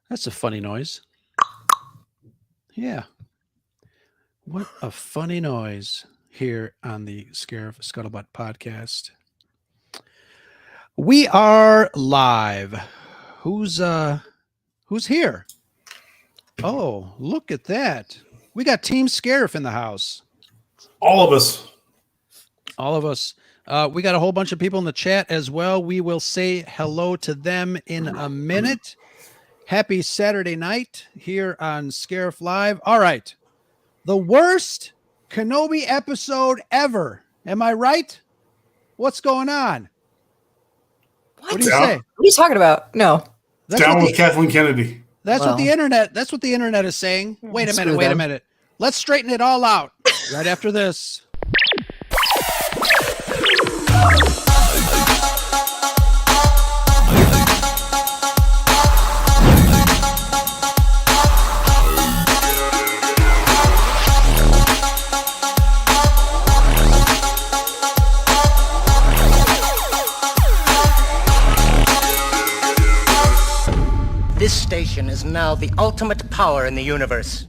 That's a funny noise. Yeah. What a funny noise here on the Scare Scuttlebutt podcast. We are live. Who's here? Oh, look at that. We got Team Scariff in the house. All of us. All of us. We got a whole bunch of people in the chat as well. We will say hello to them in a minute. Happy Saturday night here on Scariff Live. All right. The worst Kenobi episode ever. Am I right? What's going on? What do you say? What are you talking about? No. That's Down with Kathleen Kennedy. That's what the internet is saying. Wait a minute. Let's straighten it all out right after this. This station is now the ultimate power in the universe.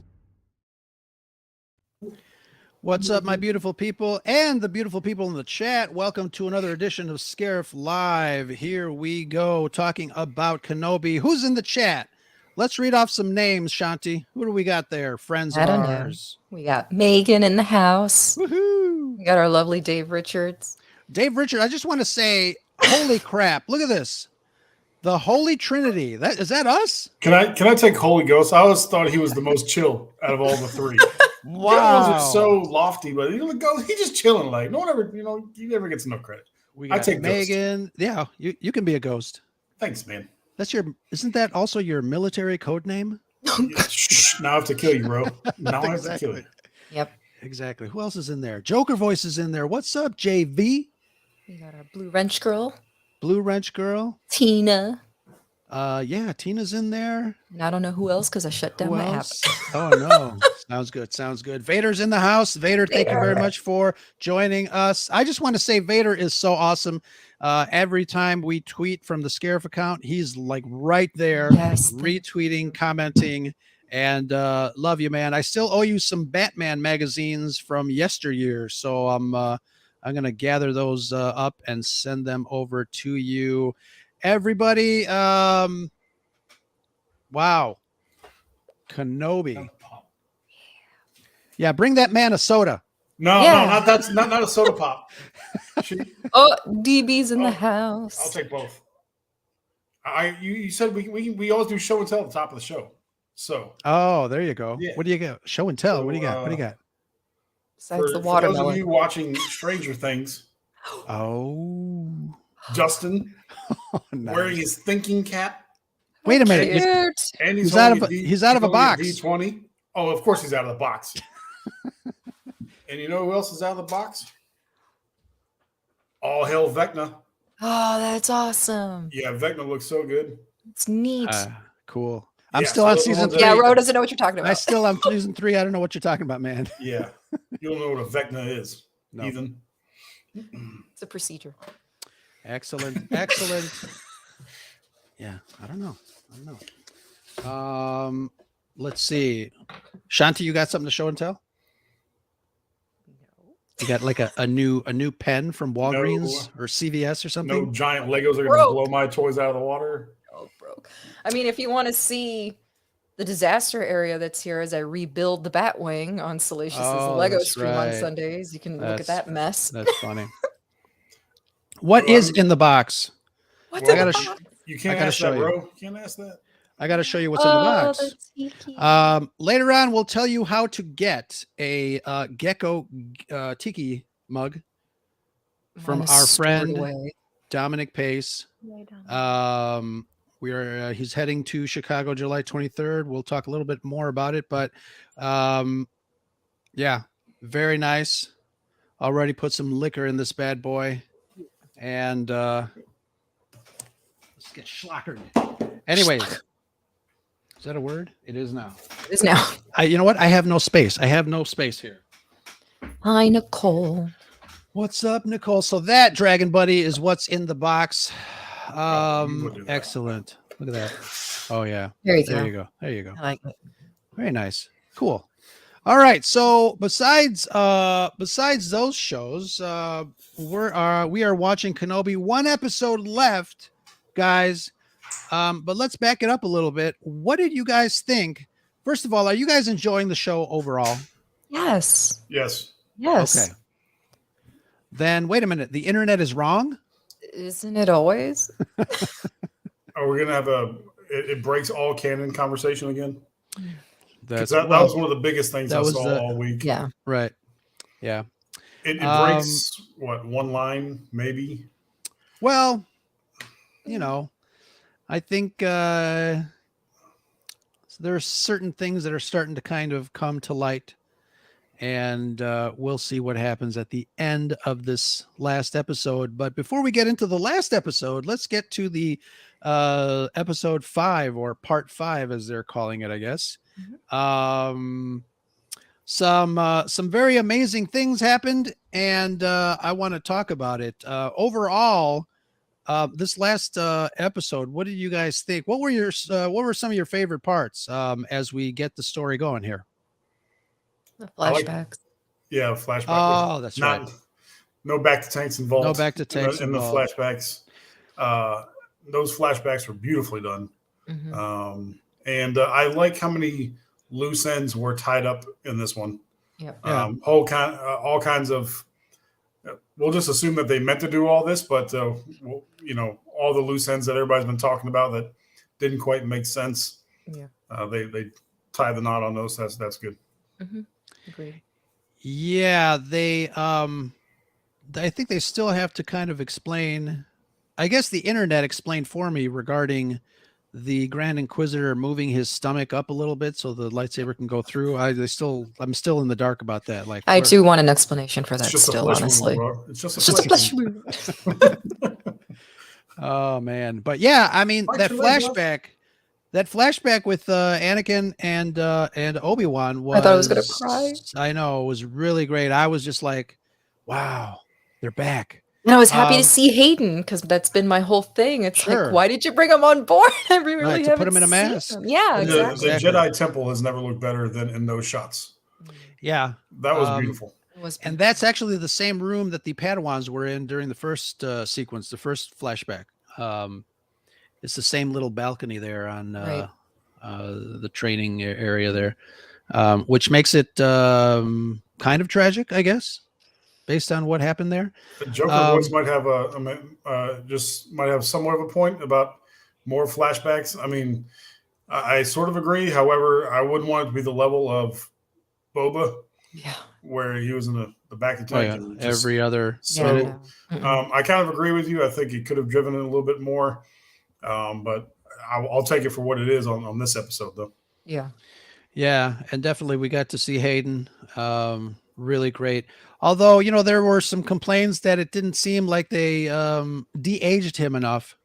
What's up, my beautiful people and the beautiful people in the chat? Welcome to another edition of Scariff Live. Here we go, talking about Kenobi. Who's in the chat? Let's read off some names, Shanti. Who do we got there? Friends of ours. We got Megan in the house. Woohoo! We got our lovely Dave Richards. Dave Richards, I just want to say, holy crap, look at this. The Holy Trinity. Is that us? Can I take Holy Ghost? I always thought he was the most chill out of all the three. Wow. The other ones are so lofty, but he's just chilling. Like no one ever, he never gets enough credit. I take Megan. Ghost. Yeah, you can be a ghost. Thanks, man. Isn't that also your military code name? Shh, now I have to kill you, bro. Now I have to kill you. Yep. Exactly. Who else is in there? Joker Voice is in there. What's up, JV? We got our Blue Wrench Girl. Blue Wrench Girl. Tina. Yeah, Tina's in there. And I don't know who else because I shut down my app. Oh no. Sounds good. Vader's in the house. Vader, thank you very much for joining us. I just want to say Vader is so awesome. Every time we tweet from the Scariff account, he's like right there, retweeting, commenting, and love you, man. I still owe you some Batman magazines from yesteryear, so I'm gonna gather those up and send them over to you. Everybody, wow, Kenobi. Yeah, bring that man a soda. No, not a soda pop. DB's in the house. I'll take both. You said we always do show and tell at the top of the show. So there you go. Yeah. What do you got? Show and tell. What do you got? What do you got? Besides the watermelon. For those of you watching Stranger Things. Justin nice. Wearing his thinking cap. Wait a minute. And he's out of a box. D20. Oh, of course he's out of the box. And you know who else is out of the box? All hail Vecna. Oh, that's awesome. Yeah, Vecna looks so good. It's neat. Cool. I'm still on season 3. Yeah, Ro doesn't know what you're talking about. I still am season 3. I don't know what you're talking about, man. Yeah. You don't know what a Vecna is, Ethan. It's a procedure. Excellent. Yeah, I don't know. Let's see. Shanti, you got something to show and tell? You got like a new pen from Walgreens or CVS or something? No giant Legos are going to blow my toys out of the water. Oh, broke. I mean, if you want to see the disaster area that's here as I rebuild the Batwing on Salacious's Lego stream on Sundays, you can look at that mess. That's funny. What is in the box? What's in the box? You can't ask that, bro. You can't ask that. I got to show you what's in the box. Later on, we'll tell you how to get a Gecko Tiki mug from our friend Dominic Pace. He's heading to Chicago July 23rd. We'll talk a little bit more about it, but yeah, very nice. Already put some liquor in this bad boy, and let's get schlockered. Anyways. Is that a word? It is now. It is now. You know what? I have no space. Here. Hi, Nicole. What's up, Nicole? So that Dragon Buddy is what's in the box. Excellent. Look at that. Oh yeah. There you There go. you go. There you go. I like it. Very nice. Cool. All right. So besides those shows, we are watching Kenobi. One episode left, guys. But let's back it up a little bit. What did you guys think? First of all, are you guys enjoying the show overall? Yes. Yes. Yes. Okay. Then wait a minute. The internet is wrong? Isn't it always? Are we gonna have it breaks all canon conversation again? That was one of the biggest things I saw all week. Yeah. Right. Yeah. It breaks what, one line maybe? Well, I think there are certain things that are starting to kind of come to light, and we'll see what happens at the end of this last episode. But before we get into the last episode, let's get to the episode 5, or part 5, as they're calling it, I guess. Some very amazing things happened, and I want to talk about it. Overall, this last episode, what did you guys think? What were some of your favorite parts as we get the story going here? The flashbacks. Flashbacks. Oh, that's right. No back to tanks involved. No back to tanks in the involved. flashbacks. Those flashbacks were beautifully done. Mm-hmm. And I like how many loose ends were tied up in this one. Yep. All kinds of. We'll just assume that they meant to do all this, but all the loose ends that everybody's been talking about that didn't quite make sense. Yeah. They tie the knot on those. That's good. Mm-hmm. Agreed. Yeah, I think they still have to kind of explain. I guess the internet explained for me regarding the Grand Inquisitor moving his stomach up a little bit so the lightsaber can go through. I'm still in the dark about that. Like, I too want an explanation for that It's just still, a flesh honestly. wound, bro. It's just It's just a flesh wound. Oh man, but yeah, I mean that flashback with Anakin and Obi-Wan was. I thought I was gonna cry. I know, it was really great. I was just like, wow, they're back. And I was happy to see Hayden, because that's been my whole thing. It's Sure. like, why did you bring him on board? I really Right, to haven't put him in a seen mask. him. Yeah, The exactly. Jedi Temple has never looked better than in those shots. Yeah, That was beautiful. It was and that's actually the same room that the Padawans were in during the first sequence, the first flashback. It's the same little balcony there on Right. The training area there, which makes it kind of tragic, I guess, based on what happened there. The Joker voice might have might have somewhat of a point about more flashbacks. I mean, I sort of agree. However, I wouldn't want it to be the level of Boba, Yeah. where he was in the back of the Oh, tank. yeah. and just- Every other. So Yeah. Mm-mm. I kind of agree with you. I think he could have driven it a little bit more, but I'll take it for what it is on this episode, though. Yeah. Yeah, and definitely we got to see Hayden. Really great. Although, there were some complaints that it didn't seem like they de-aged him enough.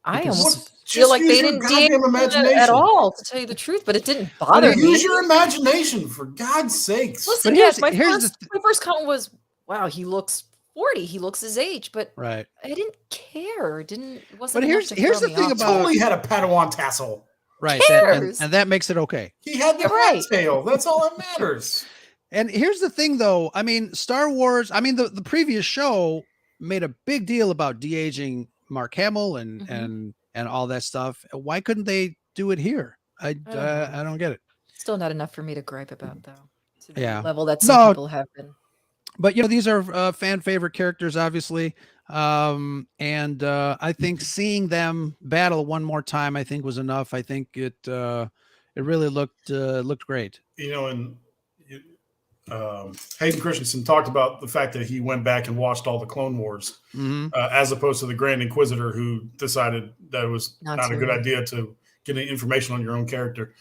I Because- almost Just feel like use they your didn't goddamn de-age him imagination. at all, to tell you the truth, but it didn't bother me. Use your imagination, for God's sakes. Listen, But yes, here's my first comment was, wow, he looks 40. He looks his age, but Right. I didn't care. It wasn't. But enough here's to the throw thing me off. about- Totally had a Padawan tassel. Right. cares? And that makes it okay. He had the You're right. rat tail. That's all that matters. And here's the thing, though. I mean, Star Wars, the previous show made a big deal about de-aging Mark Hamill and Mhm. and all that stuff. Why couldn't they do it here? I don't get it. Still not enough for me to gripe about, though. To the Yeah. level that some No. people have been. But these are fan favorite characters, obviously. And I think seeing them battle one more time, I think was enough. I think it really looked great. And Hayden Christensen talked about the fact that he went back and watched all the Clone Wars, Mhm. as opposed to the Grand Inquisitor, who decided that it was Not not a to. good idea to get any information on your own character,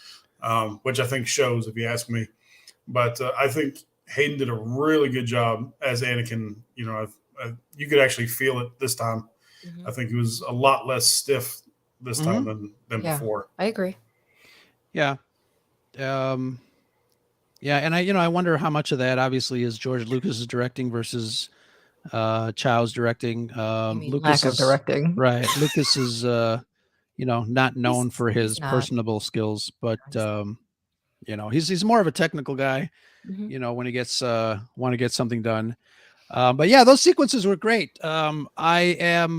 which I think shows, if you ask me. But I think Hayden did a really good job as Anakin. You could actually feel it this time. Mhm. I think he was a lot less stiff this time than Yeah. before. I agree. Yeah. Yeah, and I wonder how much of that obviously is George Lucas's directing versus Chow's directing. I mean, Lucas lack of directing. right. Lucas is not known for his he's not. personable skills, but No, he's more of a technical guy. Mhm. When he gets want to get something done. But yeah, those sequences were great. I am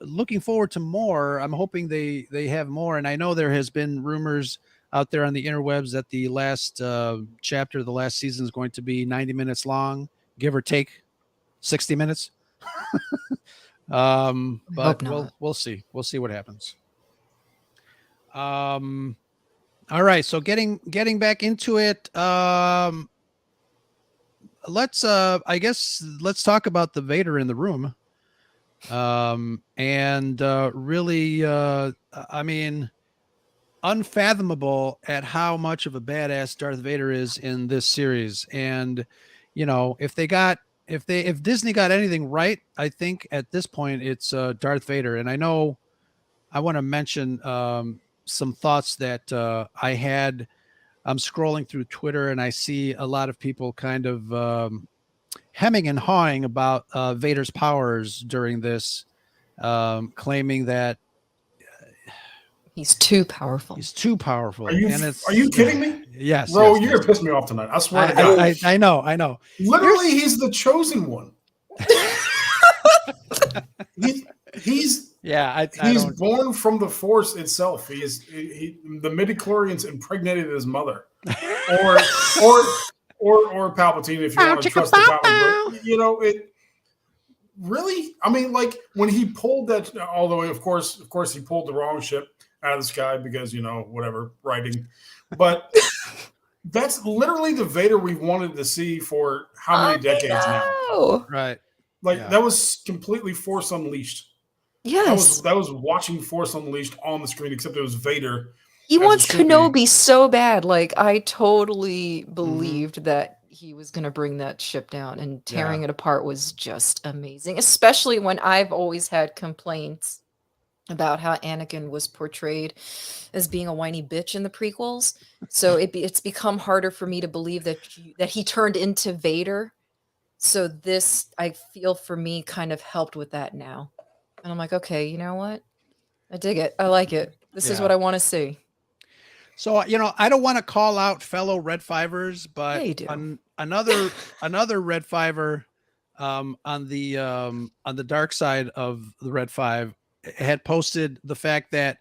looking forward to more. I'm hoping they have more, and I know there has been rumors out there on the interwebs that the last chapter, the last season, is going to be 90 minutes long, give or take 60 minutes. I But hope not. we'll see. We'll see what happens. All right. So getting back into it. Let's I guess let's talk about the Vader in the room. And really I mean, unfathomable at how much of a badass Darth Vader is in this series. And if Disney got anything right, I think at this point it's Darth Vader. And I know I want to mention some thoughts that I had. I'm scrolling through Twitter and I see a lot of people kind of hemming and hawing about Vader's powers during this, claiming that He's too powerful. he's too powerful. Are you And it's, kidding me? Yes, Bro, yes, you're yes. gonna piss me off tonight. I swear to God. I know. Literally, he's the chosen one. He's Yeah, he's don't. born from the Force itself. The midichlorians impregnated his mother, or Palpatine, if you want to trust the comic book. It really. I mean, like when he pulled that. Although, of course, he pulled the wrong ship out of the sky because whatever writing, but. That's literally the Vader we wanted to see for how many decades now? Right. That was completely Force Unleashed. Yes. That was watching Force Unleashed on the screen, except it was Vader. He wants Kenobi so bad. Like, I totally believed that he was going to bring that ship down, and tearing it apart was just amazing, especially when I've always had complaints about how Anakin was portrayed as being a whiny bitch in the prequels. So it's become harder for me to believe that he turned into Vader. So this, I feel, for me, kind of helped with that now. And I'm like, okay, you know what? I dig it. I like it. This is what I want to see. So, I don't want to call out fellow Red Fivers, but Yeah, you do. another Red Fiver on the dark side of the Red Five had posted the fact that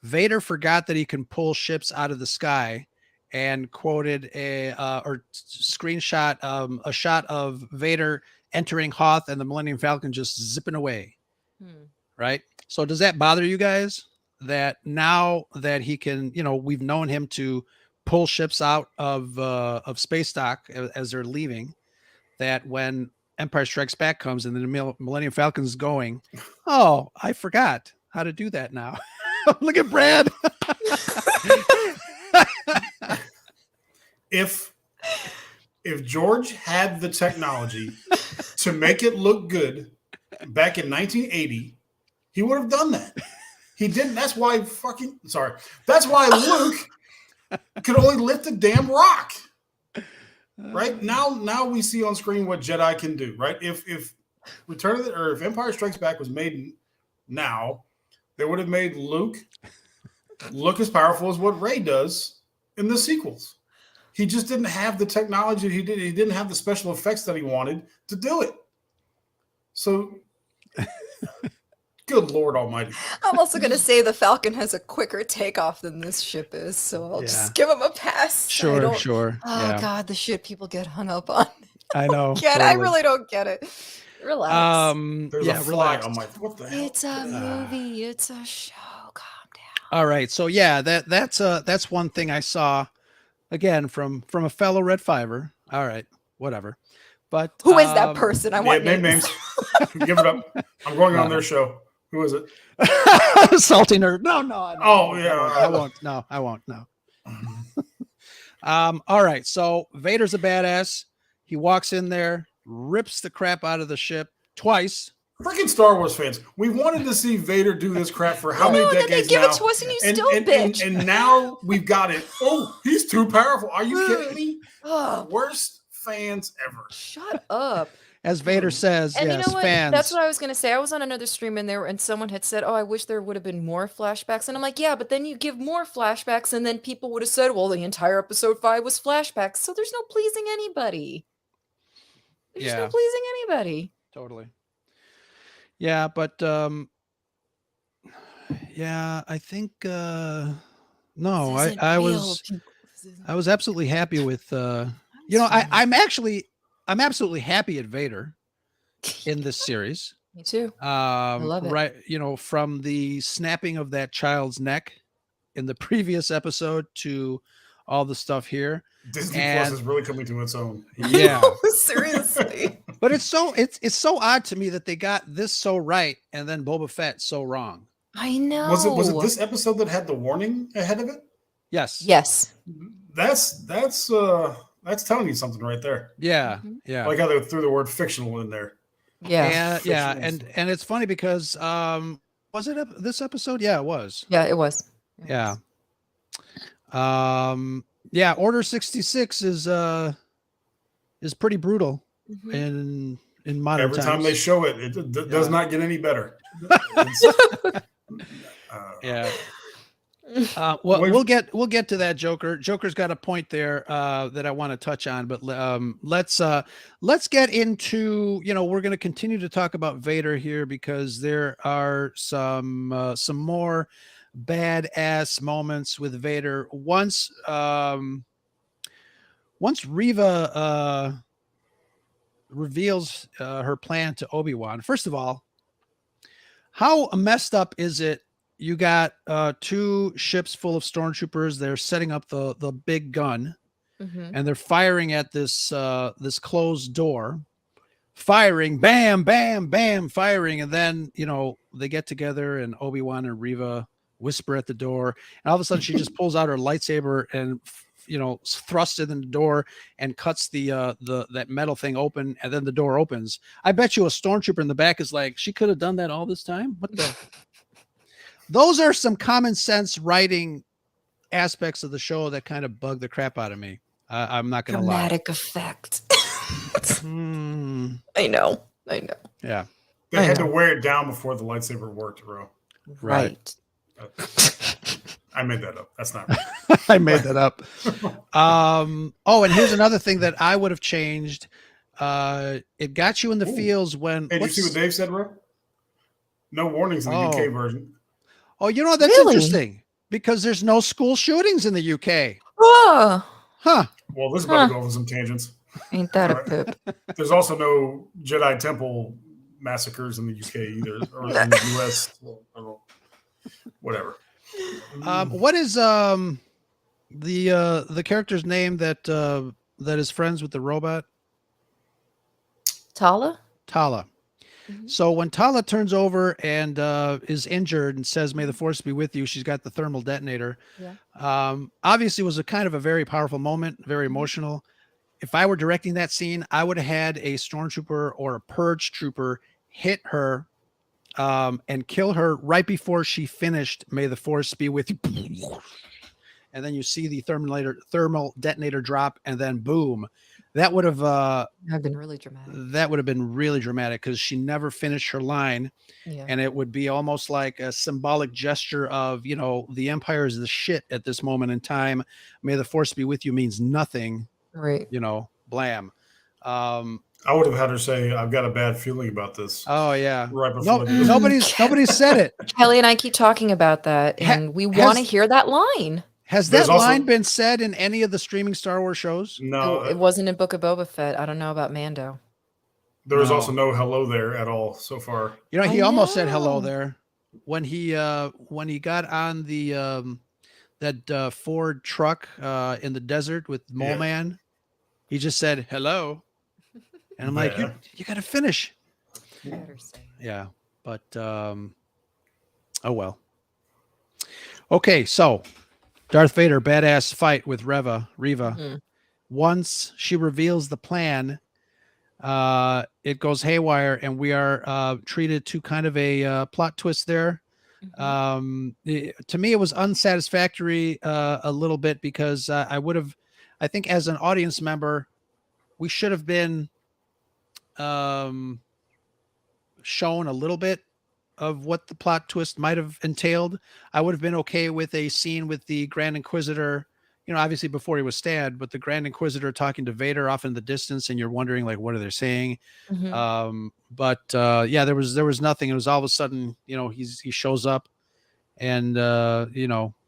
Vader forgot that he can pull ships out of the sky, and quoted screenshot a shot of Vader entering Hoth and the Millennium Falcon just zipping away. Right. So does that bother you guys that now that he can, we've known him to pull ships out of space dock as they're leaving, that when Empire Strikes Back comes and the Millennium Falcon is going, oh, I forgot how to do that now. Look at Brad. If George had the technology to make it look good back in 1980, he would have done that. He didn't. That's why That's why Luke could only lift a damn rock. Right now we see on screen what Jedi can do. Right, if if Empire Strikes Back was made now, they would have made Luke look as powerful as what Rey does in the sequels. He just didn't have the technology. He didn't have the special effects that he wanted to do it. So, good Lord Almighty! I'm also going to say the Falcon has a quicker takeoff than this ship is, so I'll just give him a pass. Sure. Oh God, the shit people get hung up on. I know. I really don't get it. Relax. There's a fly on my. What the hell? It's a movie. It's a show. Calm down. All right. So yeah, that's one thing I saw again from a fellow Red Fiver. All right, whatever. But who is that person? I want names. Give it up. I'm going on their show. Who is it? Salty nerd. No. Oh yeah. I won't. No, I won't. No. All right. So Vader's a badass. He walks in there, rips the crap out of the ship twice. Freaking Star Wars fans. We wanted to see Vader do this crap for how many decades they give now? It to us and you still bitch. And now we've got it. Oh, he's too powerful. Are you kidding me? Worst fans ever. Shut up. as Vader says, And you yes, know what? fans. That's what I was gonna say. I was on another stream and someone had said, "Oh, I wish there would have been more flashbacks." And I'm like, "Yeah, but then you give more flashbacks, and then people would have said, well, the entire episode 5 was flashbacks, so there's no pleasing anybody. There's no Yeah. pleasing anybody." Totally. Yeah, but yeah, I think no, This isn't I real, was people. This isn't I was absolutely happy with I'm I'm absolutely happy at Vader in this series. Me too. love it. Right, from the snapping of that child's neck in the previous episode to all the stuff here. Disney Plus is really coming to its own. Yeah. Seriously. But it's so odd to me that they got this so right and then Boba Fett so wrong. I know. Was it this episode that had the warning ahead of it? Yes. Yes. That's telling you something right there. Yeah. Mhm. Yeah. Like how they threw the word fictional in there. Yeah. And it's funny because was it this episode? Yeah, it was. Yeah, it was. Yeah. Order 66 is pretty brutal Mhm. in modern Every times. time they show it, it does not get any better. Yeah. Well, we'll get to that Joker. Joker's got a point there that I want to touch on, but let's get into, we're going to continue to talk about Vader here because there are some more badass moments with Vader. Once Reva reveals her plan to Obi-Wan. First of all, how messed up is it? You got 2 ships full of stormtroopers. They're setting up the big gun, and they're firing at this closed door, firing, bam, bam, bam, firing, and then they get together, and Obi-Wan and Reva whisper at the door, and all of a sudden she just pulls out her lightsaber and thrusts it in the door and cuts that metal thing open, and then the door opens. I bet you a stormtrooper in the back is like, she could have done that all this time. What the? Those are some common sense writing aspects of the show that kind of bug the crap out of me. I'm not going to lie. Dramatic effect. Hmm. I know. Yeah. They had to wear it down before the lightsaber worked, bro. Right. I made that up. That's not right. I made that up. And here's another thing that I would have changed. It got you in the feels when. Hey, did you see what Dave said, bro? No warnings in the UK version. Oh, that's Really? interesting because there's no school shootings in the UK. Oh, Huh. Well, this is about to go over some tangents. ain't that a All pip? There's also no Jedi Temple massacres in the UK either, or in the US. Well, I don't know. Whatever. What is the character's name that is friends with the robot? Tala? Tala. So when Tala turns over and is injured and says, "May the Force be with you," she's got the thermal detonator. Yeah. Obviously, it was a kind of a very powerful moment, very emotional. If I were directing that scene, I would have had a stormtrooper or a purge trooper hit her and kill her right before she finished "May the Force be with you," and then you see the thermal detonator drop, and then boom. That would have been really dramatic. That would have been really dramatic because she never finished her line, and it would be almost like a symbolic gesture of the Empire is the shit at this moment in time. May the Force be with you means nothing, right? Blam. I would have had her say, "I've got a bad feeling about this." Oh yeah, right before. Nobody's said it. Kelly and I keep talking about that, and we want to hear that line. Has that line been said in any of the streaming Star Wars shows? No, it wasn't in Book of Boba Fett. I don't know about Mando. There was also no hello there at all so far. He almost said hello there when he got on the that Ford truck in the desert with Mole Man. He just said hello, and I'm like, you got to finish. Yeah, but oh well. Okay, so. Darth Vader, badass fight with Reva. Once she reveals the plan, it goes haywire, and we are treated to kind of a plot twist there. To me, it was unsatisfactory a little bit because I think as an audience member, we should have been shown a little bit of what the plot twist might have entailed, I would have been okay with a scene with the Grand Inquisitor, obviously before he was stabbed, but the Grand Inquisitor talking to Vader off in the distance, and you're wondering like, what are they saying? But yeah, there was nothing. It was all of a sudden, he shows up, and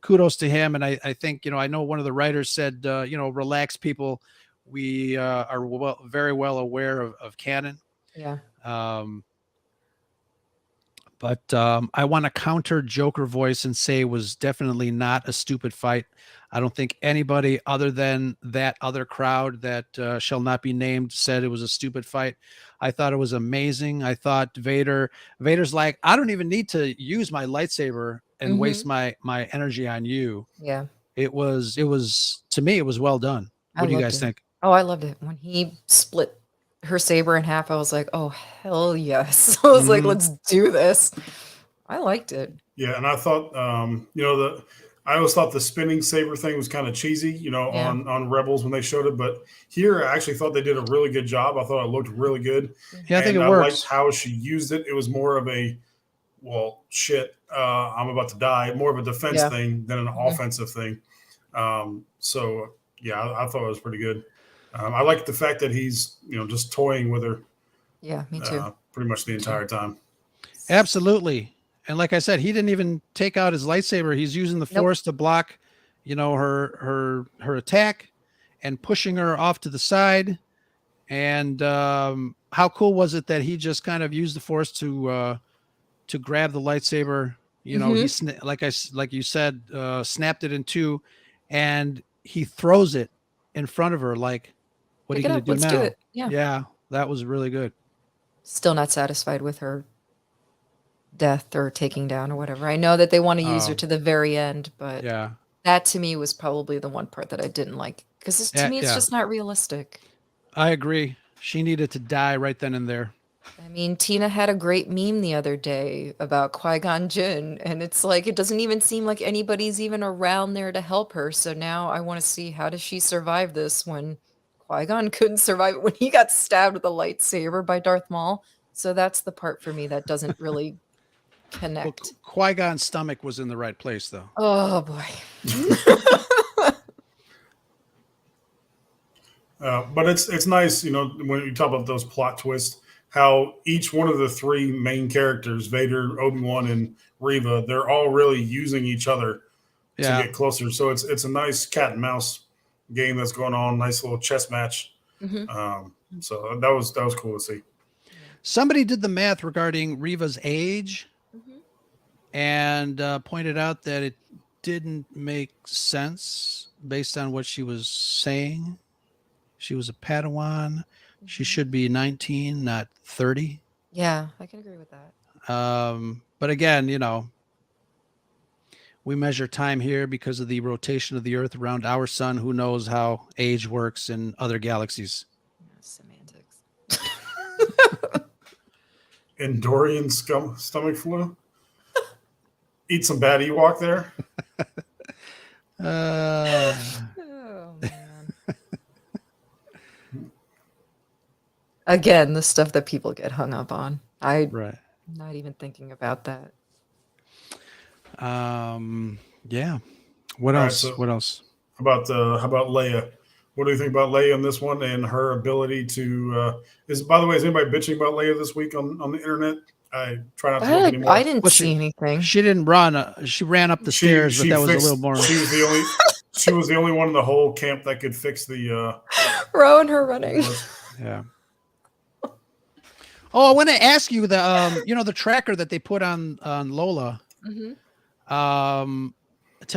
kudos to him. And I think, I know one of the writers said, relax, people. We are very well aware of canon. Yeah. But I want to counter Joker voice and say it was definitely not a stupid fight. I don't think anybody other than that other crowd that shall not be named said it was a stupid fight. I thought it was amazing. I thought Vader's like, I don't even need to use my lightsaber and waste my energy on you. Yeah. It was to me, it was well done. What do you guys think? Oh, I loved it. When he split her saber in half, I was like, oh, hell yes. I was like, let's do this. I liked it. Yeah, and I thought, I always thought the spinning saber thing was kind of cheesy, on Rebels when they showed it. But here, I actually thought they did a really good job. I thought it looked really good. Yeah, I think it works. I liked how she used it. It was more of a, well, shit, I'm about to die, more of a defense thing than an offensive thing. So, yeah, I thought it was pretty good. I like the fact that he's, just toying with her. Yeah, me too. Pretty much the entire time. Absolutely. And like I said, he didn't even take out his lightsaber. He's using the Force to block, her attack and pushing her off to the side. And how cool was it that he just kind of used the Force to grab the lightsaber? He like you said, snapped it in two, and he throws it in front of her like, what are you going to do now? Do it. Yeah, that was really good. Still not satisfied with her death or taking down or whatever. I know that they want to use her to the very end, but that to me was probably the one part that I didn't like, because to me it's just not realistic. I agree. She needed to die right then and there. I mean, Tina had a great meme the other day about Qui-Gon Jinn, and it's like, it doesn't even seem like anybody's even around there to help her. So now I want to see, how does she survive this when Qui-Gon couldn't survive it when he got stabbed with a lightsaber by Darth Maul? So that's the part for me that doesn't really connect. Well, Qui-Gon's stomach was in the right place, though. Oh, boy. But it's nice, when you talk about those plot twists, how each one of the three main characters, Vader, Obi-Wan, and Reva, they're all really using each other to get closer. So it's a nice cat and mouse game that's going on, nice little chess match. So that was cool to see. Somebody did the math regarding Reva's age and pointed out that it didn't make sense based on what she was saying. She was a Padawan. She should be 19, not 30. Yeah, I can agree with that. But again, we measure time here because of the rotation of the Earth around our sun. Who knows how age works in other galaxies? Semantics. Endorian stomach flu? Eat some bad Ewok there? Oh, man. Again, the stuff that people get hung up on. I'm not even thinking about that. Yeah. What else? So what else? How about Leia? What do you think about Leia in this one and her ability to? By the way, is anybody bitching about Leia this week on the internet? I try not to look anymore. I didn't see anything. She didn't run. She ran up the stairs, but that was a little more. She was the only one in the whole camp that could fix the. Row and her running. Yeah. Oh, I want to ask you the tracker that they put on Lola. To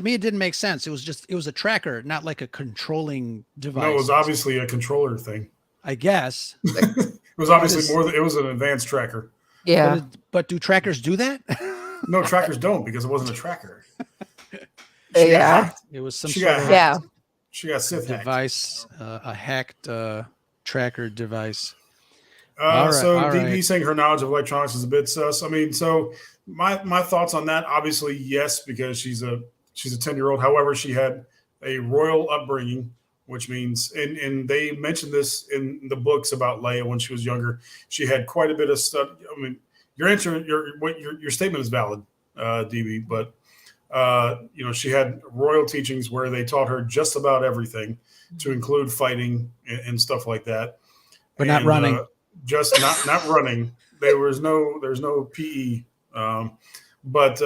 me, it didn't make sense. It was a tracker, not like a controlling device. No, it was obviously a controller thing. I guess. It was obviously it was an advanced tracker. Yeah. But do trackers do that? No, trackers don't, because it wasn't a tracker. It was some she sort of She got Sith device, a hacked tracker device. DB saying her knowledge of electronics is a bit sus. I mean, so my thoughts on that, obviously, yes, because she's a 10-year-old. However, she had a royal upbringing which means, and they mentioned this in the books about Leia when she was younger. She had quite a bit of stuff. I mean, your statement is valid, DB, but she had royal teachings where they taught her just about everything, to include fighting and stuff like that, but not running. Just not running. There's no PE. But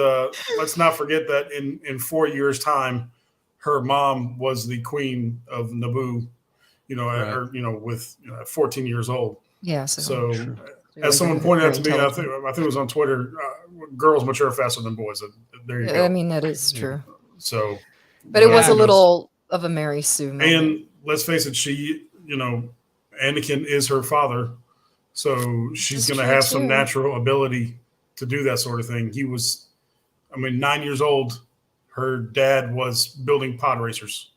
let's not forget that in 4 years' time, her mom was the queen of Naboo, with 14 years old. Yeah. So as someone pointed out to me, I think it was on Twitter, girls mature faster than boys. There you go. I mean, that is true. So, but it was a little of a Mary Sue moment. And let's face it, she, Anakin is her father, so she's going to have some natural ability to do that sort of thing. He was, 9 years old. Her dad was building pod racers.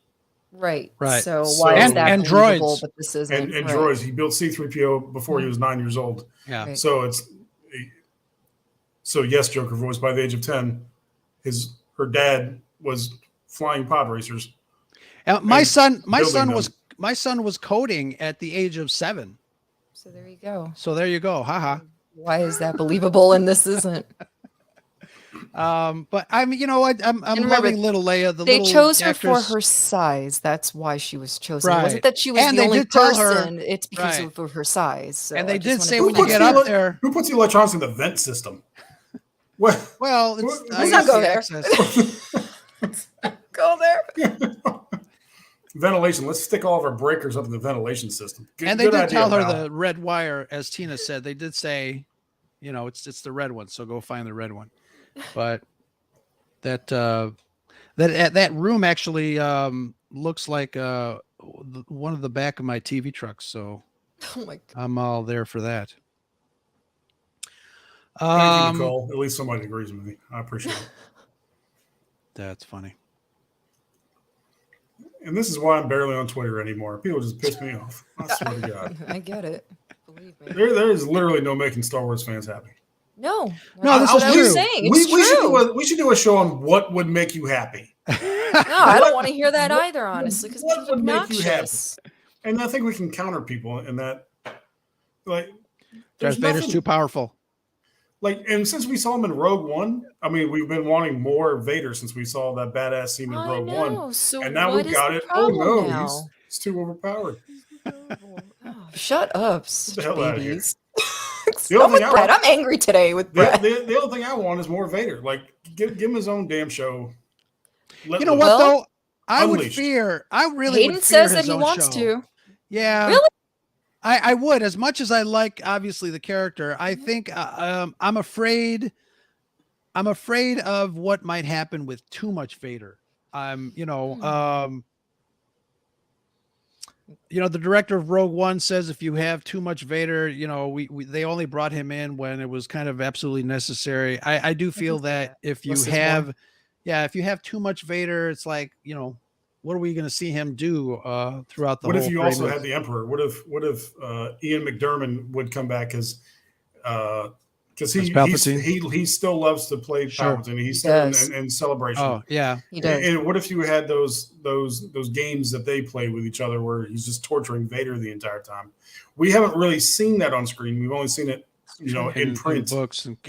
Right. So why is that and believable, droids. but this isn't? And droids. He built C-3PO before he was 9 years old. Yeah. Right. So yes, Joker voice, by the age of 10, her dad was flying pod racers. My son was coding at the age of 7. So there you go. Haha. Why is that believable and this isn't? But I'm loving little Leia. They chose her for her size. That's why she was chosen. It wasn't that she was the only person. It's because of her size. So and they did say when you get up there, who puts the electronics in the vent system? Well, let's not go there. Go there. Ventilation. Let's stick all of our breakers up in the ventilation system. And they did tell her the red wire, as Tina said. They did say, it's the red one, so go find the red one. But that room actually looks like one of the back of my TV trucks. So oh my God. I'm all there for that. Thank you, Nicole. At least somebody agrees with me. I appreciate it. That's funny. And this is why I'm barely on Twitter anymore. People just piss me off. I swear to God. I get it. Believe me. There is literally no making Star Wars fans happy. No, this is true. We should do a show on what would make you happy. No, I don't want to hear that either, honestly, because what it's would make you happy? obnoxious. And I think we can counter people in that. Like, Darth Vader's too powerful. And since we saw him in Rogue One, we've been wanting more Vader since we saw that badass scene in Rogue One. So and now we've got it. Oh no, he's too overpowered. Shut up, the hell out of here. Brad. I'm angry today with Brad. The only thing I want is more Vader. Give him his own damn show. You know what though? I would fear. I really. Hayden says that he wants to. Yeah. Really? I would, as much as I like obviously the character. I think I'm afraid of what might happen with too much Vader. The director of Rogue One says if you have too much Vader, they only brought him in when it was kind of absolutely necessary. I do feel that if you have too much Vader, it's like, what are we going to see him do throughout the whole? What if you also had the Emperor? What if Ian McDiarmid would come back because he still loves to play Palpatine. He's still in Celebration. Oh yeah, he does. And what if you had those games that they play with each other where he's just torturing Vader the entire time? We haven't really seen that on screen. We've only seen it, in print, books and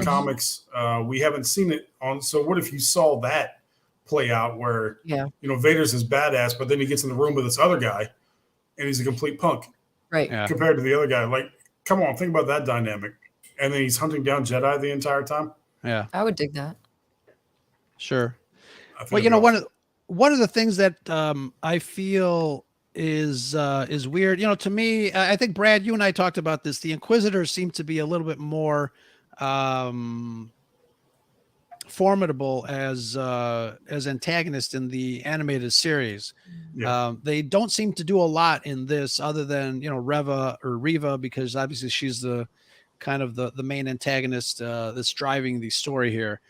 comics. We haven't seen it on. So what if you saw that play out where Vader's his badass, but then he gets in the room with this other guy and he's a complete punk, right? Compared to the other guy. Like, come on, think about that dynamic. And then he's hunting down Jedi the entire time. Yeah, I would dig that. Sure. Well, one of the things that I feel is weird. To me, I think Brad, you and I talked about this. The Inquisitors seem to be a little bit more formidable as antagonists in the animated series. They don't seem to do a lot in this other than Reva, because obviously she's the kind of the main antagonist that's driving the story here.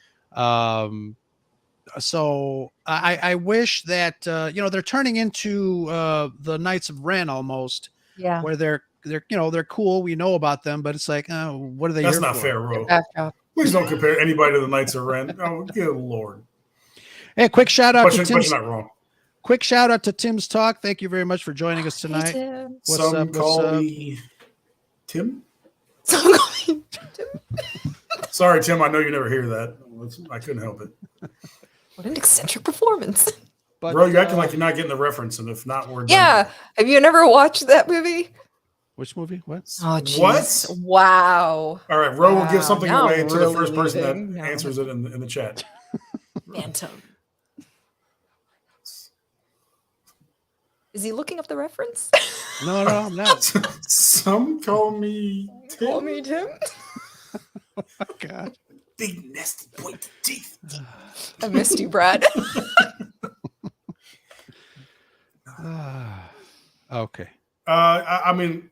So I wish that they're turning into the Knights of Ren almost, where they're cool, we know about them, but it's like, what are they? That's not fair, Ro. Please don't compare anybody to the Knights of Ren. Oh, good Lord. Hey, quick shout out to Tim. But you're not wrong. Quick shout out to Tim's Talk. Thank you very much for joining us Hey, tonight. Tim. Some call me Tim. Some call me Tim. Sorry, Tim. I know you never hear that. I couldn't help it. What an eccentric performance. But, Bro, you're acting like you're not getting the reference, and if not, we're done. Yeah. Have you never watched that movie? Which movie? What? Oh, geez. What? Wow. All right, Ro will Wow, give something now away I'm to the really first person that leaving. No. answers it in the chat. Phantom. Is he looking up the reference? No, I'm not. Some call me Tim. Call me Tim. Oh, God. Big nasty pointed teeth. I missed you, Brad. Okay. I mean,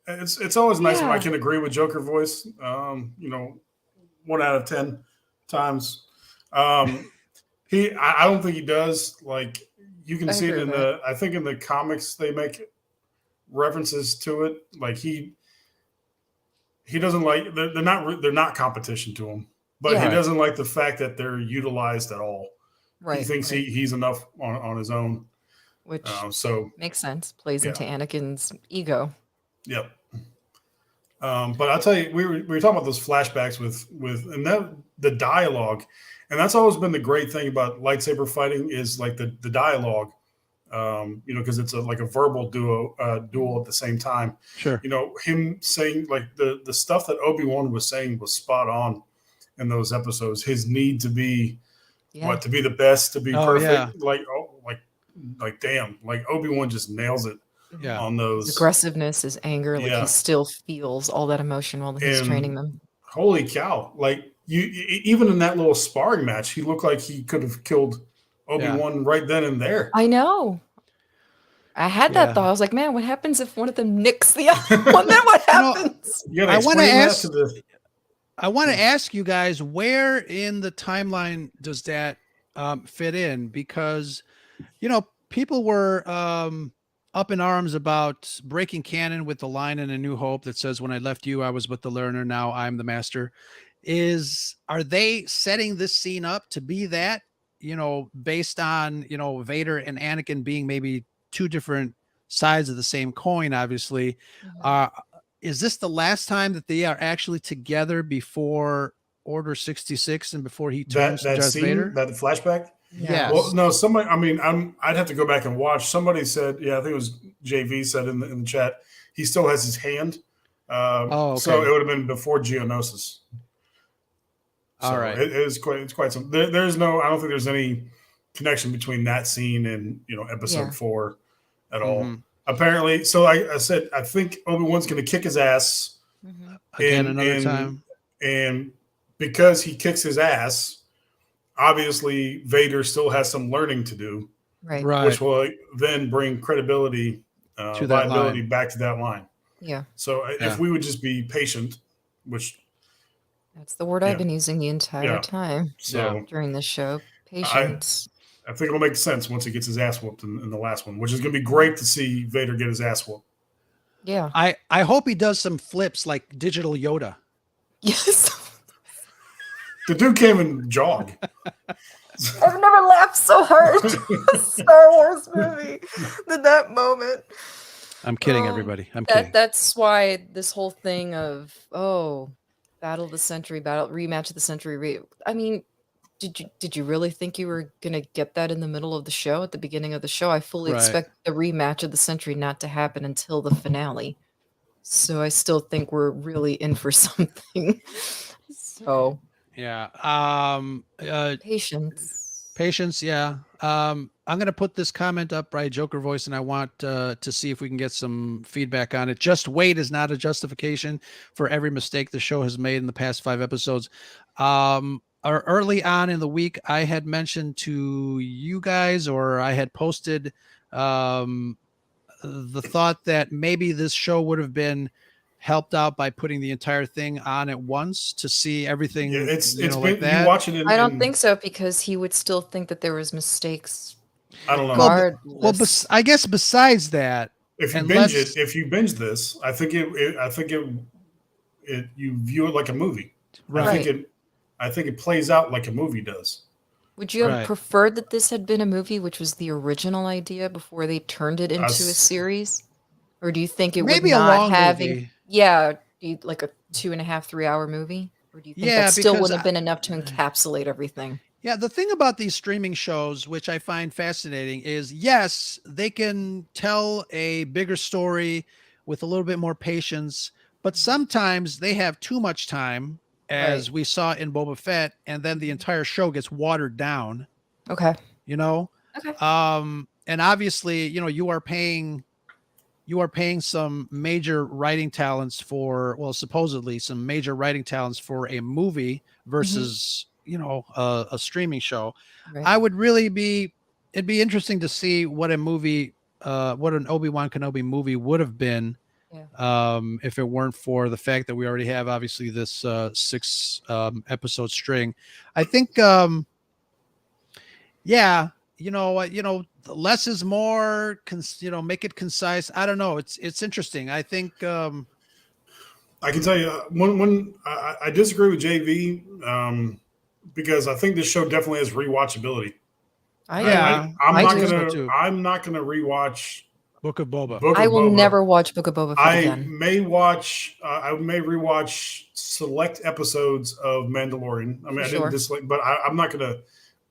it's always nice when I Yeah. can agree with Joker voice. 1 out of 10 times. I don't think he does. Like, you can I see it agree in with I think in the comics they make references to it. Like he doesn't like they're not competition to him, but Yeah. he doesn't like the fact that they're utilized at all. Right. He thinks right. he's enough on his own. Which So makes sense. Plays yeah. into Anakin's ego. Yep. But I'll tell you, we were talking about those flashbacks with and that the dialogue, and that's always been the great thing about lightsaber fighting is like the dialogue, because it's like a verbal duel at the same time. Sure. Him saying like the stuff that Obi-Wan was saying was spot on in those episodes. His need to be Yeah. to be the best, to be Oh, perfect. yeah. Like damn, like Obi-Wan just nails it Yeah. on His those. aggressiveness, his anger, like Yeah. he still feels all that emotion while he's And- training them. Holy cow! Like even in that little sparring match, he looked like he could have killed Obi-Wan right then and there. I know. I had Yeah. that thought. I was like, man, what happens if one of them nicks the other one? Then what happens? You gotta I wanna explain that ask- to the. I want to ask you guys, where in the timeline does that fit in? Because, people were up in arms about breaking canon with the line in A New Hope that says, "When I left you, I was but the learner. Now I'm the master." Are they setting this scene up to be that, based on, Vader and Anakin being maybe two different sides of the same coin, obviously? Is this the last time that they are actually together before Order 66 and before he turns to That Darth scene, Vader? that flashback. Yes. Well, no, somebody. I mean, I'd have to go back and watch. Somebody said, yeah, I think it was JV said in the chat, he still has his hand. Okay. So it would have been before Geonosis. So All right. it's quite some. There's no. I don't think there's any connection between that scene and episode Yeah. 4 at all. Mhm. Apparently, so I said I think Obi-Wan's going to kick his ass Again, and- another and- time. and because he kicks his ass, obviously Vader still has some learning to do, Right. Right. which will then bring credibility, To that viability line. back to that line. Yeah. So Yeah. if we would just be patient, which That's the word Yeah. I've been using the entire Yeah. time so during this show. Patience. I think it'll make sense once he gets his ass whooped in the last one, which is going to be great to see Vader get his ass whooped. Yeah. I hope he does some flips like digital Yoda. Yes. The dude came and jog. I've never laughed so hard at a Star Wars movie than that moment. I'm kidding, Oh, everybody. I'm kidding. That's why this whole thing of Battle of the Century, rematch of the century. I mean, did you really think you were gonna get that in the middle of the show at the beginning of the show? I fully Right. expect the rematch of the century not to happen until the finale. So I still think we're really in for something. So Yeah. patience. Patience. Yeah. I'm going to put this comment up by Joker Voice, and I want to see if we can get some feedback on it. Just wait is not a justification for every mistake the show has made in the past 5 episodes. Early on in the week, I had mentioned to you guys, or I had posted the thought that maybe this show would have been helped out by putting the entire thing on at once to see everything. Yeah, it's like been that. you watch it in. I don't in- think so because he would still think that there was mistakes. I don't know. Regardless. I guess besides that, If you unless- binge it, if you binge this, I think it you view it like a movie. right? Right. I think it plays out like a movie does. Would you have Right. preferred that this had been a movie, which was the original idea before they turned it into a s- series? Or do you think it would Maybe a not long having movie. be like a 2.5, 3 hour movie? Or do you think that Yeah, still because wouldn't have been enough to encapsulate everything? yeah, the thing about these streaming shows, which I find fascinating, is yes, they can tell a bigger story with a little bit more patience, but Mhm. sometimes they have too much time, Right. as we saw in Boba Fett, and then the Mhm. entire show gets watered down, Okay. you know? Okay. And obviously, you are paying some major writing talents for, well, supposedly some major writing talents for a movie Mhm. versus, a streaming show. Right. I would really be, it'd be interesting to see what a movie, what an Obi-Wan Kenobi movie would have been, Yeah. if it weren't for the fact that we already have obviously this six episode string. I think, yeah, less is more, make it concise. I don't know. It's interesting. I think, I can tell you one. I disagree with JV because I think this show definitely has rewatchability. I do. yeah, I'm I I not think do. so gonna too. I'm not gonna rewatch Book of Boba. Book I of will Boba. never watch Book of Boba Fett I again. may watch. I may rewatch select episodes of Mandalorian. I mean, For I didn't sure. dislike, but I'm not gonna.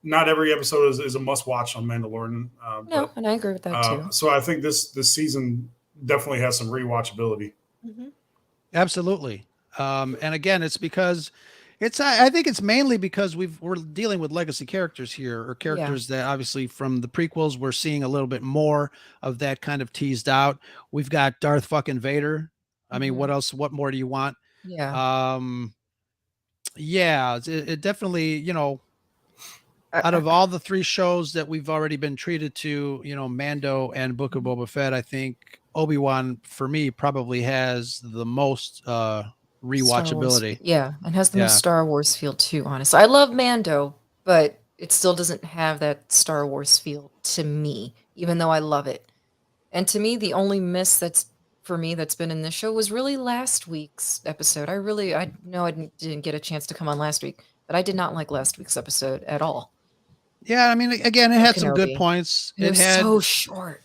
Not every episode is a must watch on Mandalorian. No, and I agree with that too. So I think this season definitely has some rewatchability. Mhm. Absolutely. And again, it's because I think it's mainly because we're dealing with legacy characters here, or Yeah. characters that obviously from the prequels we're seeing a little bit more of that kind of teased out. We've got Darth fucking Vader. I mean, what Mhm. else? What more do you want? Yeah. Um, yeah, it definitely, out I of all the three shows that we've already been treated to, Mando and Book of Mhm. Boba Fett, I think Obi-Wan for me probably has the most Star Wars, rewatchability. yeah, and has the most Yeah. Star Wars feel too, honestly. I love Mando, but it still doesn't have that Star Wars feel to me, even though I love it. And to me, the only miss that's for me that's been in this show was really last week's episode. I know I didn't get a chance to come on last week, but I did not like last week's episode at all Yeah, I mean, again, it of had some good Kenobi. points. It It was had, so short.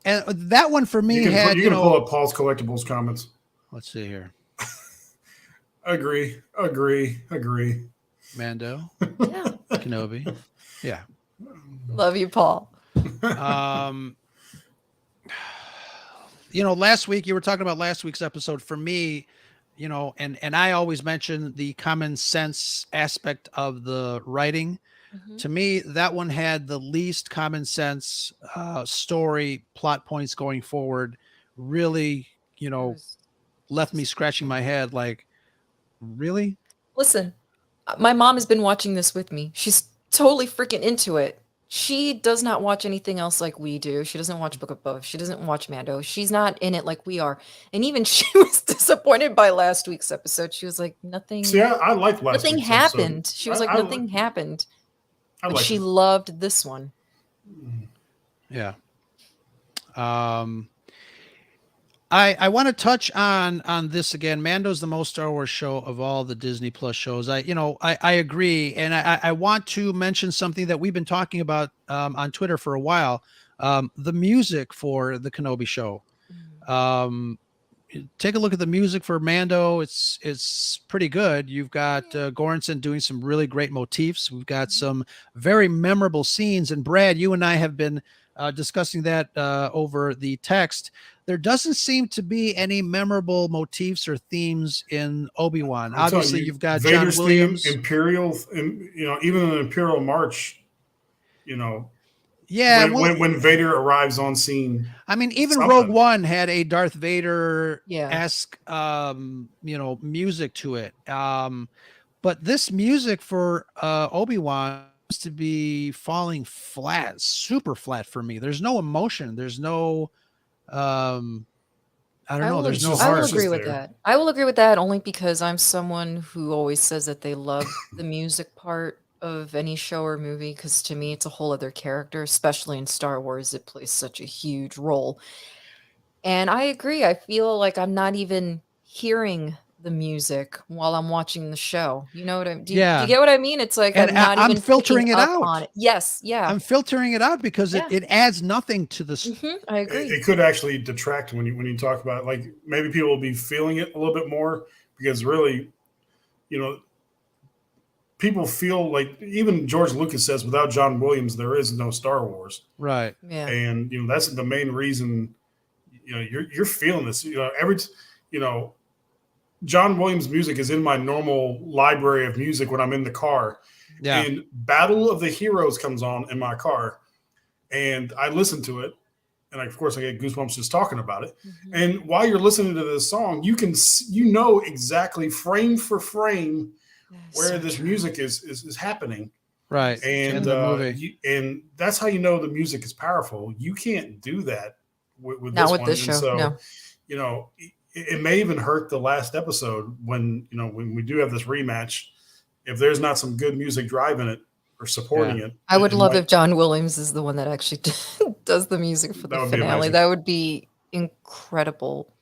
and that one for me had, You can pull up Paul's collectibles comments. let's see here. Agree. Mando, Yeah. Kenobi. Yeah. Love you, Paul. Um, last week you were talking about last week's episode. For me, and I always mention the common sense aspect of the writing. Mhm. To me, that one had the least common sense story plot points going forward. Really, It was left me just scratching my head like, really? Listen, my mom has been watching this with me. She's totally freaking into it. She does not watch anything else like we do. She doesn't watch Book of Boba. She doesn't watch Mando. She's not in it like we are. And even she was disappointed by last week's episode. She was like, See, nothing, I liked last nothing week's episode. happened. She was like, nothing happened. I But liked she it. loved this one. Yeah. Um, I want to touch on this again. Mando's the most Star Wars show of all the Disney Plus shows. I agree, and I want to mention something that we've been talking about on Twitter for a while. The music for the Kenobi show. Mm. Um, take a look at the music for Mando. It's pretty good. You've got Goranson doing some really great motifs. We've got some very memorable scenes. And Brad, you and I have been discussing that over the text. There doesn't seem to be any memorable motifs or themes in Obi-Wan. I'm telling Obviously, you, you've got Vader's John Williams. theme, Imperial, and even an Imperial March. Yeah, when Vader arrives on scene. I mean, even Something. Rogue One had a Darth Vader Yeah. esque, music to it. But this music for Obi-Wan seems to be falling flat, super flat for me. There's no emotion. There's no, I don't know. There's no I will heart. agree with there. that. I will agree with that only because I'm someone who always says that they love the music part of any show or movie because to me it's a whole other character, especially in Star Wars. It plays such a huge role. And I agree. I feel like I'm not even hearing the music while I'm watching the show. You know what do Yeah. you get what I mean? It's like And I'm not I'm even filtering picking it up out. on it. Yes, yeah. I'm filtering it out because Yeah. it adds nothing to this. I agree. It could actually detract when you talk about it. Like maybe people will be feeling it a little bit more because really, you know, people feel like even George Lucas says without John Williams there is no Star Wars. Right. Yeah. And you know that's the main reason. You know you're feeling this. You know you know John Williams music is in my normal library of music when I'm in the car. Yeah. And Battle of the Heroes comes on in my car, and I listen to it. And of course, I get goosebumps just talking about it. And while you're listening to this song, you know exactly frame for frame where this music is happening. Right. And in the movie. and that's how you know the music is powerful. You can't do that with Not this with one. this And show. so, No. you know, it may even hurt the last episode when we do have this rematch. If there's not some good music driving it or supporting it, I would it love might- if John Williams is the one that actually does the music for the That would be finale. amazing. That would be incredible.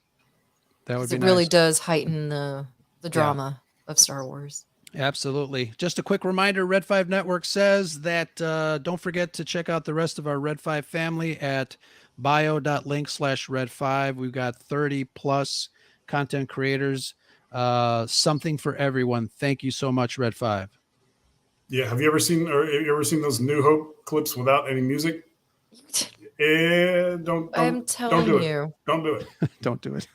That would 'Cause be it nice. really does heighten the drama of Star Wars. Absolutely. Just a quick reminder, Red 5 Network says that don't forget to check out the rest of our Red 5 family at bio.link/Red5. We've got 30 plus content creators, something for everyone. Thank you so much, Red 5. Yeah, have you ever seen those New Hope clips without any music? Don't I'm don't telling do it. you. Don't do it. Don't do it.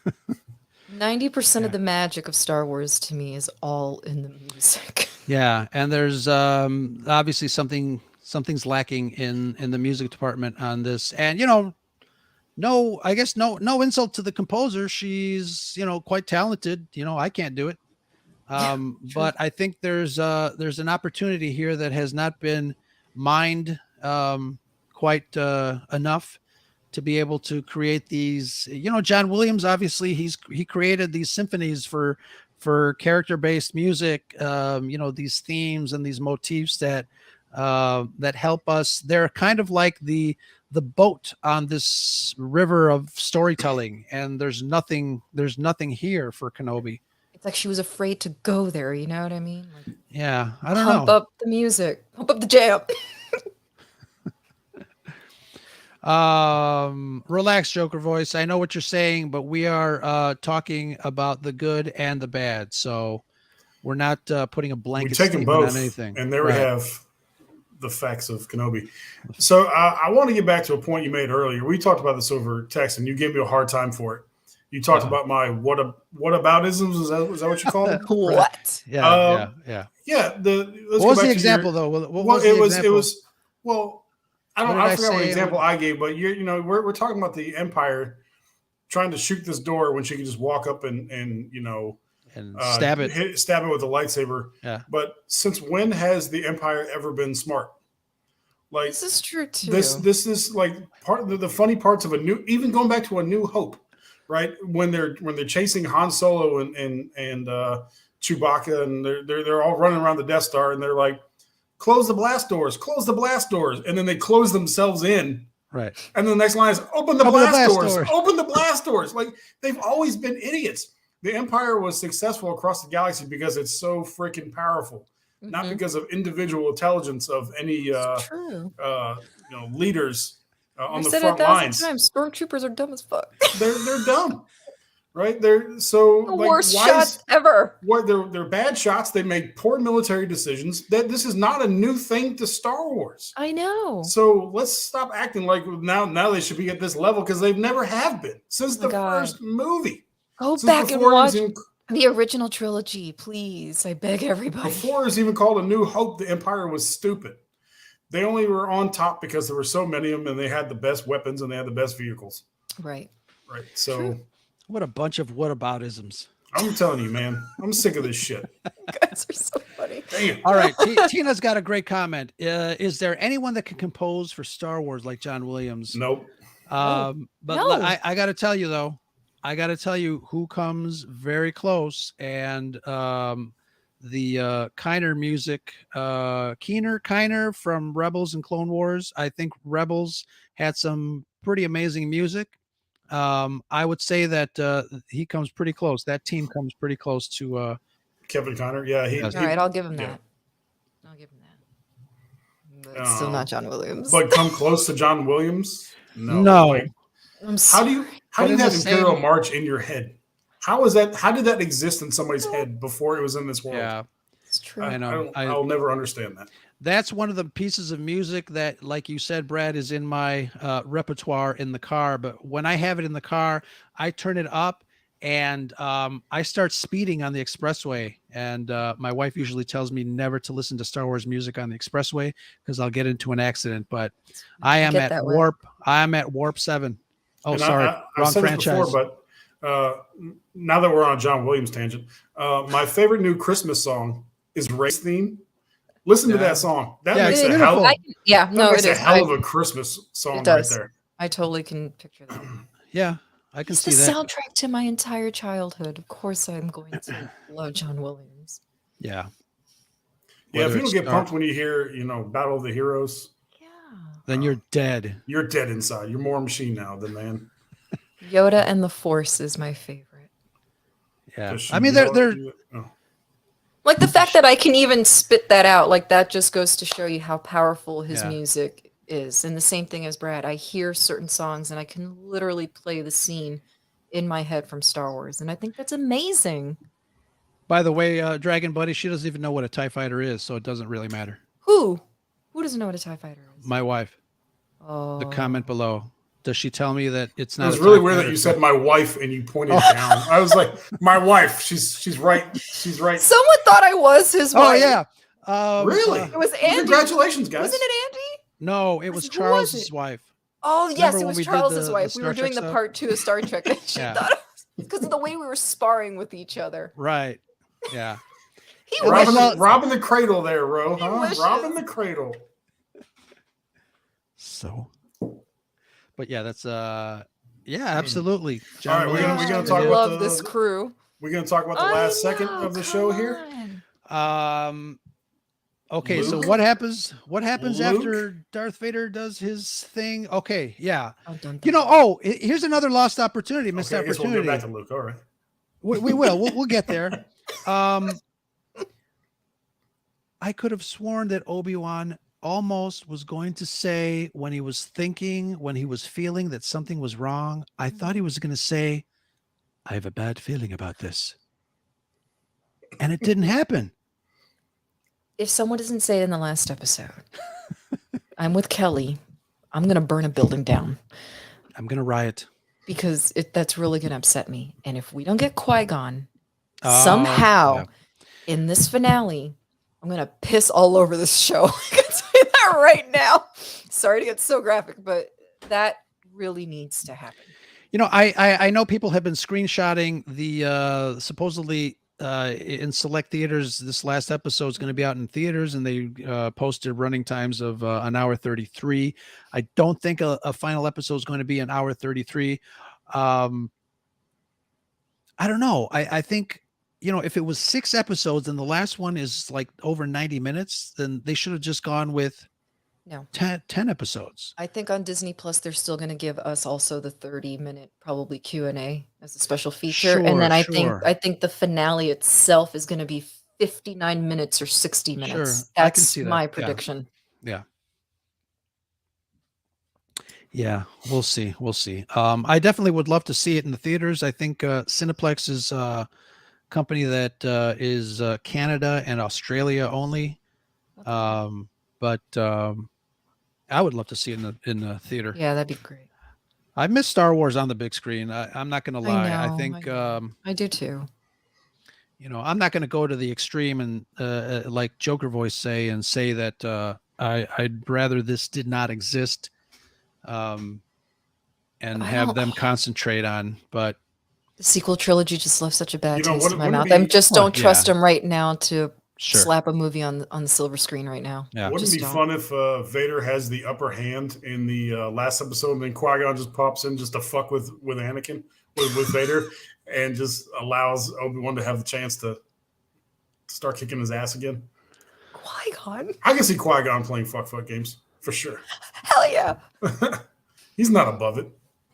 90% of the magic of Star Wars to me is all in the music. Yeah, and there's obviously something's lacking in the music department on this. And I guess no insult to the composer. She's quite talented. I can't do it. But I think there's an opportunity here that has not been mined quite enough to be able to create these. John Williams, obviously he created these symphonies for character-based music, these themes and these motifs that help us. They're kind of like the boat on this river of storytelling, and there's nothing here for Kenobi. It's like she was afraid to go there, you know what I mean? Like, Yeah, I don't pump know. up the music, pump up the jam. Relax, Joker voice. I know what you're saying, but we are talking about the good and the bad, so we're not putting a We blanket take them statement both, on anything. and there we Right. have the facts of Kenobi. So I want to get back to a point you made earlier. We talked about this over text, and you gave me a hard time for it. You talked about my what aboutisms. Is that what you called it? What? Yeah. Yeah. What was the example though? What was the it example? was well. What did I I forgot what say? example I gave, but we're talking about the Empire trying to shoot this door when she could just walk up and stab it. stab it with a lightsaber. Yeah. But since when has the Empire ever been smart? Like This is true too. this is like part of the funny parts of even going back to A New Hope, right? When they're chasing Han Solo and Chewbacca, and they're all running around the Death Star, and they're like, close the blast doors, and then they close themselves in. Right. And then the next line is open the blast doors. Like, they've always been idiots. The Empire was successful across the galaxy because it's so freaking powerful, not because of individual intelligence of any leaders on the front lines. Stormtroopers are dumb as fuck. They're dumb, right? They're so The worst shots ever. They're bad shots. They make poor military decisions. This is not a new thing to Star Wars. I know. So let's stop acting like now they should be at this level, because they've never have been since the first movie. Go back and watch the original trilogy, please. I beg everybody. Before it was even called A New Hope, the Empire was stupid. They only were on top because there were so many of them, and they had the best weapons and they had the best vehicles. Right. So True. What a bunch of whataboutisms. I'm telling you, man, I'm sick of this shit. You guys are so funny. Damn. All right. Tina's got a great comment. Is there anyone that can compose for Star Wars like John Williams? Nope. But No. I got to tell you, though, who comes very close, and the Kiner music, Keener from Rebels and Clone Wars. I think Rebels had some pretty amazing music. I would say that he comes pretty close. That team comes pretty close to. Kevin Conner. Yeah, Yes. All right, I'll give him yeah. that. I'll give him that. But it's still not John Williams. But come close to John Williams? No. Like, I'm how do you But in have the Imperial same- March in your head? How is that? How did that exist in somebody's head before it was in this world? Yeah, It's true. I know. I'll never understand that. That's one of the pieces of music that, like you said, Brad, is in my repertoire in the car. But when I have it in the car, I turn it up and I start speeding on the expressway. And my wife usually tells me never to listen to Star Wars music on the expressway because I'll get into an accident. But I am get at that way. warp. I'm at warp 7. Oh, And sorry, I've wrong said this franchise. before, but now that we're on a John Williams tangent, my favorite new Christmas song is Race Theme. Listen to Yeah. that song. That Yeah, makes it's a beautiful. hell. Yeah, no, makes it a is. hell of a Christmas song right does. there. I totally can picture that. Yeah, I can It's see the that. soundtrack to my entire childhood. Of course, I'm going to love John Williams. Yeah. Yeah, if Whether you don't it's get Star- pumped when you hear, Battle of the Heroes, Yeah. then you're dead. you're dead inside. You're more a machine now than man. Yoda and the Force is my favorite. Yeah. Does she I mean, yell they're at you? Oh. Like the fact that I can even spit that out, like that just goes to show you how powerful his Yeah. music is. And the same thing as Brad. I hear certain songs and I can literally play the scene in my head from Star Wars. And I think that's amazing. By the way, Dragon Buddy, she doesn't even know what a TIE fighter is, so it doesn't really matter. Who? Who doesn't know what a TIE fighter is? My wife, Oh. the comment below. Does she tell me that it's It not? was a really TIE weird that fighter? you said my wife and you pointed down. I was like, my wife. She's right. She's right. Someone thought I was his Oh wife. yeah. Really? It was Andy. Congratulations, guys. Wasn't it Andy? No, it was Who was Charles's it? wife. Oh, yes, Remember it when was we did Charles's the wife. We Star were doing Trek the stuff? part 2 of Star Trek. And she Yeah. thought it was because of the way we were sparring with each other. Right. Yeah. He Robbing, wishes. robbing the cradle there, Ro. He Huh? wishes. Robbing the cradle. So. But yeah, that's yeah, absolutely. All right, we're Williams. gonna I talk about love the- this crew. We're going to talk about the last second of the show here. Okay, so Luke? what happens Luke? after Darth Vader does his thing? Okay, yeah. Dun, dun, You dun. know, here's another lost opportunity, missed Okay, I guess we'll opportunity. get back to Luke. All right. We will. We'll get there. I could have sworn that Obi-Wan almost was going to say when he was thinking, when he was feeling that something was wrong, I thought he was going to say, I have a bad feeling about this. And it didn't happen. If someone doesn't say it in the last episode, I'm with Kelly. I'm going to burn a building down I'm going to riot. because that's really going to upset me. And if we don't get Qui-Gon Oh, somehow yeah. in this finale, I'm going to piss all over this show. I can say that right now. Sorry to get so graphic, but that really needs to happen. You know, I know people have been screenshotting the supposedly in select theaters. This last episode is going to be out in theaters, and they posted running times of an hour 33. I don't think a final episode is going to be an hour 33. I don't know. I think, you know, if it was 6 episodes and the last one is like over 90 minutes, then they should have just gone with No. 10 episodes. I think on Disney Plus, they're still going to give us also the 30-minute probably Q&A as a special feature. And then Sure. I think the finale itself is going to be 59 minutes or 60 minutes. Sure, That's I can see that. my Yeah. prediction. Yeah, we'll see. We'll see. I definitely would love to see it in the theaters. I think Cineplex is a company that is Canada and Australia only. But I would love to see it in the theater. Yeah, that'd be great. I miss Star Wars on the big screen. I'm not going to lie. I know, think, I do too. you know, I'm not going to go to the extreme and like Joker Voice say that I'd rather this did not exist and have them concentrate on. But The sequel trilogy just left such a bad You know, taste in my wouldn't mouth. it I be- just Well, don't trust yeah. them right now to sure. slap a movie on the silver screen right now. Yeah. Wouldn't it be Just fun if Vader has the upper hand in the last episode, and then Qui-Gon just pops in just to fuck with Anakin, with Vader, and just allows Obi-Wan to have the chance to start kicking his ass again? Qui-Gon? I can see Qui-Gon playing fuck games for sure. Hell yeah. He's not above it.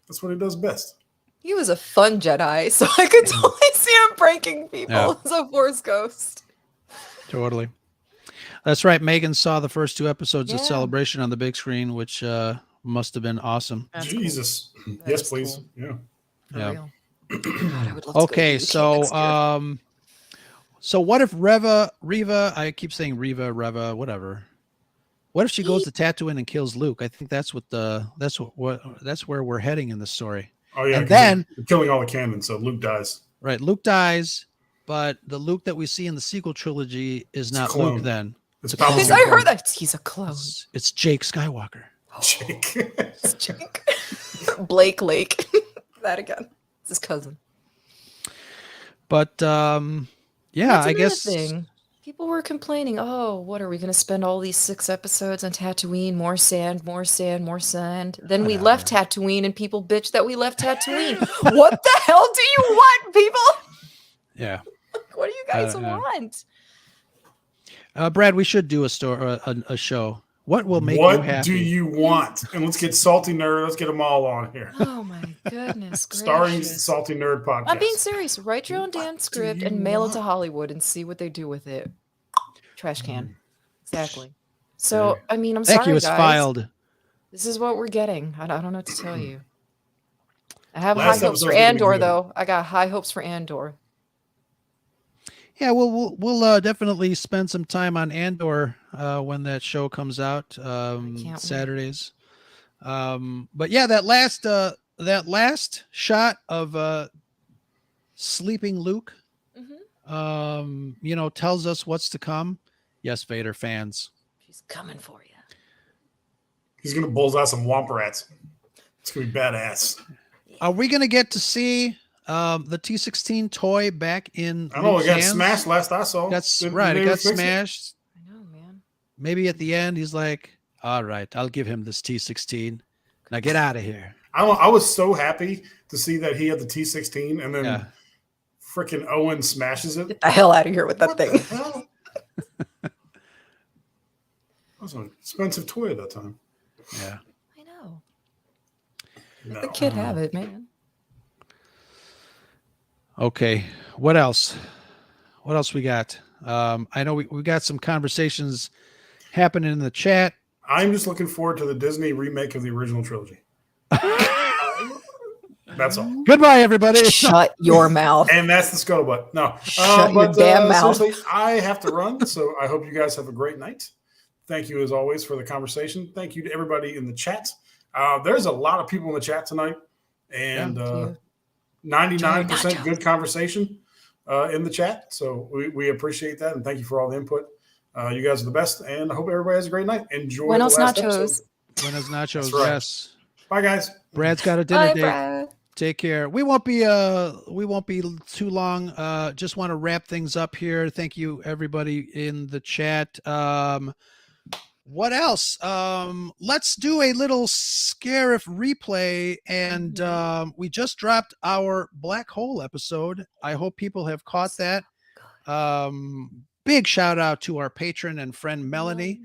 That's what he does best. He was a fun Jedi, so I could totally see him pranking people as a Force ghost. Totally. That's right. Megan saw the first 2 episodes of Yeah. Celebration on the big screen, which must have been awesome. That's Jesus. cool. That Yes, is please. cool. Yeah. For Yeah. real. God, I would love to Okay, go to the UK next year. so what if Reva, I keep saying Reva, whatever. What if she goes to Tatooine and kills Luke? I think that's where we're heading in the story. Oh, yeah. And 'cause then you're killing all the canon, so Luke dies. right, Luke dies, but the Luke that we see in the sequel trilogy is It's a not clone. Luke then. It's a clone. Because Palpatine. I heard that he's a clone. It's Jake Skywalker. Jake. It's Jake. Blake Lake. That again. It's his cousin. But yeah, That's I another guess thing. People were complaining, oh, what are we going to spend all these 6 episodes on Tatooine? More sand, more sand, more sand. Then we left Tatooine and people bitch that we left Tatooine. What the hell do you want, people? yeah. What do you guys want? Brad, we should do a show. What will make you What happy? do you want? And let's get Salty Nerd. Let's get them all on here. Oh my goodness Starring gracious. Salty Nerd podcast. I'm being serious. Write your own damn What script do you and mail it want? to Hollywood and see what they do with it. Trash can. Exactly. So, I mean, I'm Thank sorry, you. It's guys. filed. This is what we're getting. I don't know what to tell you. I have Last high hopes for episode's gonna be Andor, good. though. I got high hopes for Andor. Yeah, we'll definitely spend some time on Andor when that show comes out can't wait. Saturdays. But yeah, that last shot of sleeping Luke, tells us what's to come. Yes, Vader fans. She's coming for you. He's going to bullseye some Womp Rats. It's going to be badass. Are we gonna get to see the T-16 toy back in? I know Luke's it got hands? smashed last I saw. That's Did right. they It got fix smashed. I know, man. Maybe at the end, he's like, "All right, I'll give him this T-16. Now get out of here." I was so happy to see that he had the T-16 and then Yeah. freaking Owen smashes it. Get the hell out of here with that What thing. the hell? That was an expensive toy at that time. Yeah. I know. No. The kid have it, man. Okay. What else? What else we got? I know we got some conversations happening in the chat. I'm just looking forward to the Disney remake of the original trilogy. That's all. Goodbye, everybody. Shut your mouth. And that's the scuttlebutt. No. Shut your damn mouth. Seriously, I have to run, so I hope you guys have a great night. Thank you, as always, for the conversation. Thank you to everybody in the chat. There's a lot of people in the chat tonight, and 99% good conversation in the chat. So we appreciate that, and thank you for all the input. You guys are the best, and I hope everybody has a great night. Enjoy Buenos the last nachos. episode. Buenos nachos. That's right. Yes. Bye, guys. Brad's got a dinner Bye, date. Brad. Take care. We won't be too long. Just want to wrap things up here. Thank you everybody in the chat. What else? Let's do a little Scarif replay, and we just dropped our black hole episode. I hope people have caught that. Big shout out to our patron and friend Melanie.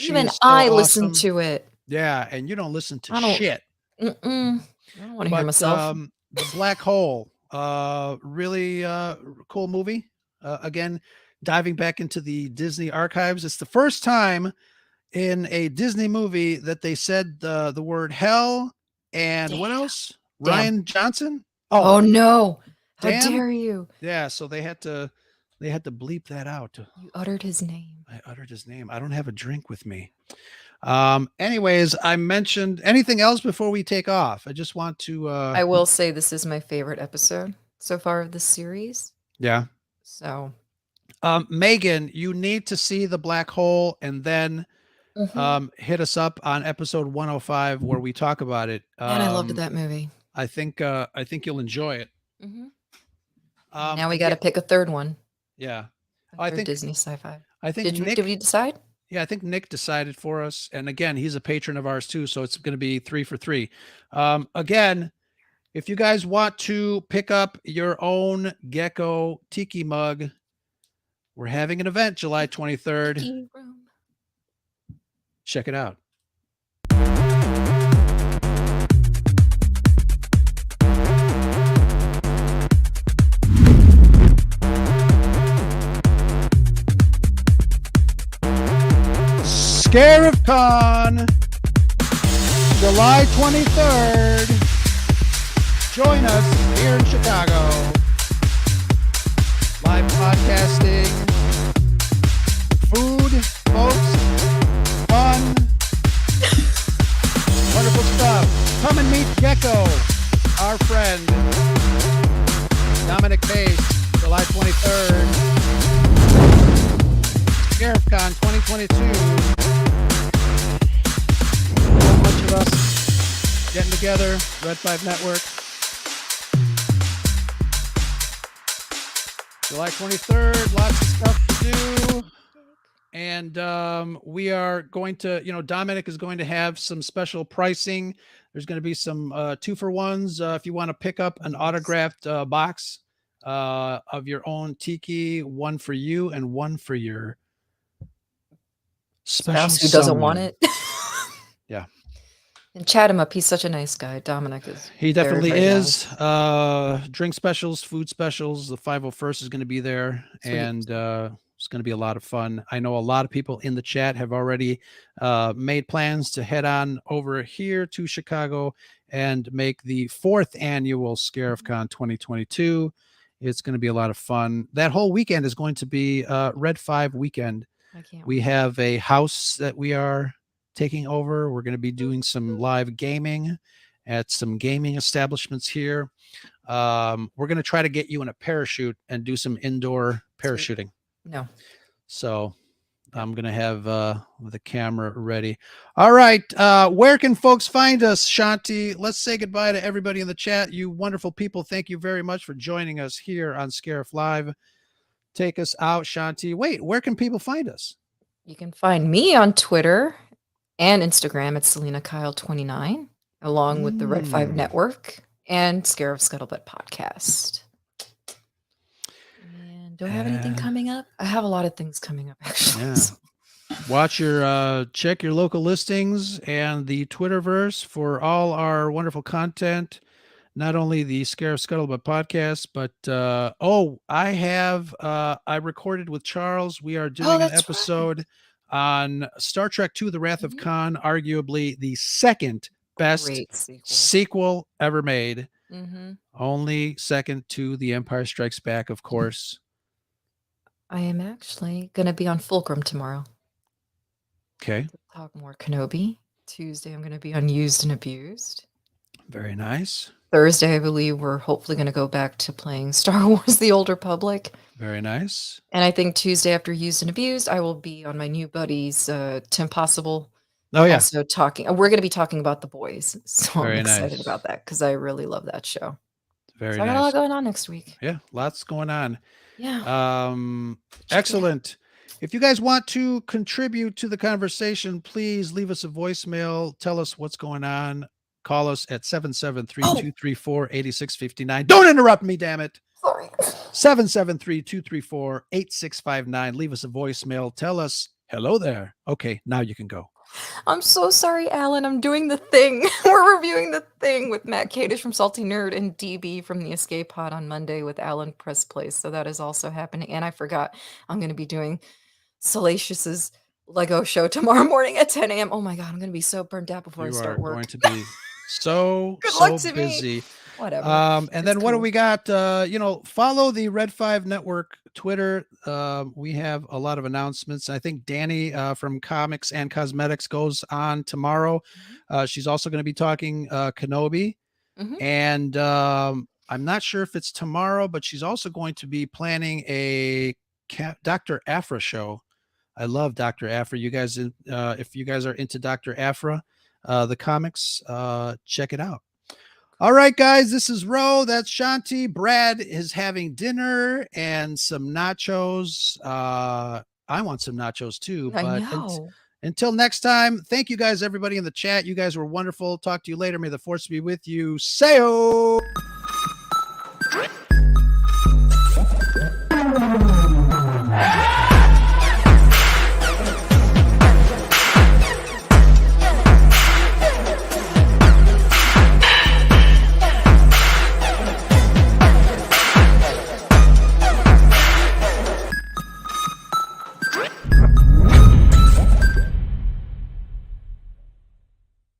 Even She's so I awesome. listened to it. Yeah, and you don't listen to I don't- shit. I don't want to hear myself. The Black Hole, really cool movie. Again, diving back into the Disney archives. It's the first time in a Disney movie that they said the word hell and what else? Damn. Ryan Johnson. Oh no! How damn. dare you? Yeah. So they had to bleep that out. You uttered his name. I uttered his name. I don't have a drink with me. Anyways, I mentioned anything else before we take off. I just want to I will say this is my favorite episode so far of this series. yeah. So Megan, you need to see the Black Hole and then hit us up on episode 105 where we talk about it. and I loved that movie. I think you'll enjoy it. Now we got to pick a third one. Yeah. A I third think Disney sci-fi. I think Nick, Did we decide? yeah, I think Nick decided for us. And again, he's a patron of ours too, so it's going to be 3 for 3. Again, if you guys want to pick up your own Gecko Tiki mug, we're having an event July 23rd. Tiki room. Check it out. Scarif Con, July 23rd. Join us here in Chicago. Live podcasting, food, folks, fun, wonderful stuff. Come and meet Gecko, our friend, Dominic Pace, July 23rd. ScarifCon 2022. A bunch of us getting together, Red 5 Network. July 23rd, lots of stuff to do. And we are going to, Dominic is going to have some special pricing. There's going to be some 2-for-1s if you want to pick up an autographed box of your own tiki, one for you and one for your special spouse who doesn't want someone. it. Yeah. And chat him up. He's such a nice guy. Dominic is. He definitely very, very is. Drink specials, food specials. The 501st is going to be there. Sweet. And it's going to be a lot of fun. I know a lot of people in the chat have already made plans to head on over here to Chicago and make the 4th annual ScarifCon 2022. It's going to be a lot of fun. That whole weekend is going to be Red 5 weekend. I can't We wait. have a house that we are taking over. We're going to be doing some live gaming at some gaming establishments here. We're going to try to get you in a parachute and do some indoor parachuting. No. So I'm going to have the camera ready. All right. Where can folks find us, Shanti? Let's say goodbye to everybody in the chat. You wonderful people. Thank you very much for joining us here on Scarif Live. Take us out, Shanti. Wait, where can people find us? You can find me on Twitter and Instagram at SelenaKyle29, along with the Red 5 Network and Scarif Scuttlebutt podcast. And do I have anything coming up? I have a lot of things coming up, actually. Yeah. Watch your check your local listings and the Twitterverse for all our wonderful content. Not only the Scarif Scuttlebutt podcast, but I recorded with Charles. We are doing an episode on Star Trek II: The Wrath of Khan, arguably the second best Great sequel ever made. Mm-hmm. Only second to The Empire Strikes Back, of course. I am actually going to be on Fulcrum tomorrow. Okay. Talk more Kenobi. Tuesday, I'm going to be on Used and Abused. Very nice. Thursday, I believe we're hopefully going to go back to playing Star Wars: The Old Republic. Very nice. And I think Tuesday after Used and Abused, I will be on my new buddies, Tim Possible. Oh, yeah. Also talking. We're going to be talking about The Boys. So Very I'm excited nice. about that because I really love that show. Very So I got a lot going on next week. Yeah, lots going on. Yeah. Excellent. If you guys want to contribute to the conversation, please leave us a voicemail. Tell us what's going on. Call us at 773-234-8659. Don't interrupt me, damn it. Sorry. 773-234-8659. Leave us a voicemail. Tell us, hello there. Okay, now you can go. I'm so sorry, Alan. I'm doing The Thing. We're reviewing The Thing with Matt Kadish from Salty Nerd and DB from the Escape Pod on Monday with Alan Press Place. So that is also happening. And I forgot I'm going to be doing Salacious's Lego show tomorrow morning at 10 a.m. Oh my God, I'm going to be so burnt out before I start work. You are going to be so busy. Me. Whatever. And then what do we got? Follow the Red 5 Network Twitter. We have a lot of announcements. I think Danny from Comics and Cosmetics goes on tomorrow. She's also going to be talking Kenobi. And I'm not sure if it's tomorrow, but she's also going to be planning a Dr. Aphra show. I love Dr. Aphra. You guys, if you guys are into Dr. Aphra, the comics, check it out. All right, guys, this is Ro. That's Shanti. Brad is having dinner and some nachos. I want some nachos too. But until next time, thank you guys, everybody in the chat. You guys were wonderful. Talk to you later. May the force be with you. Sayo.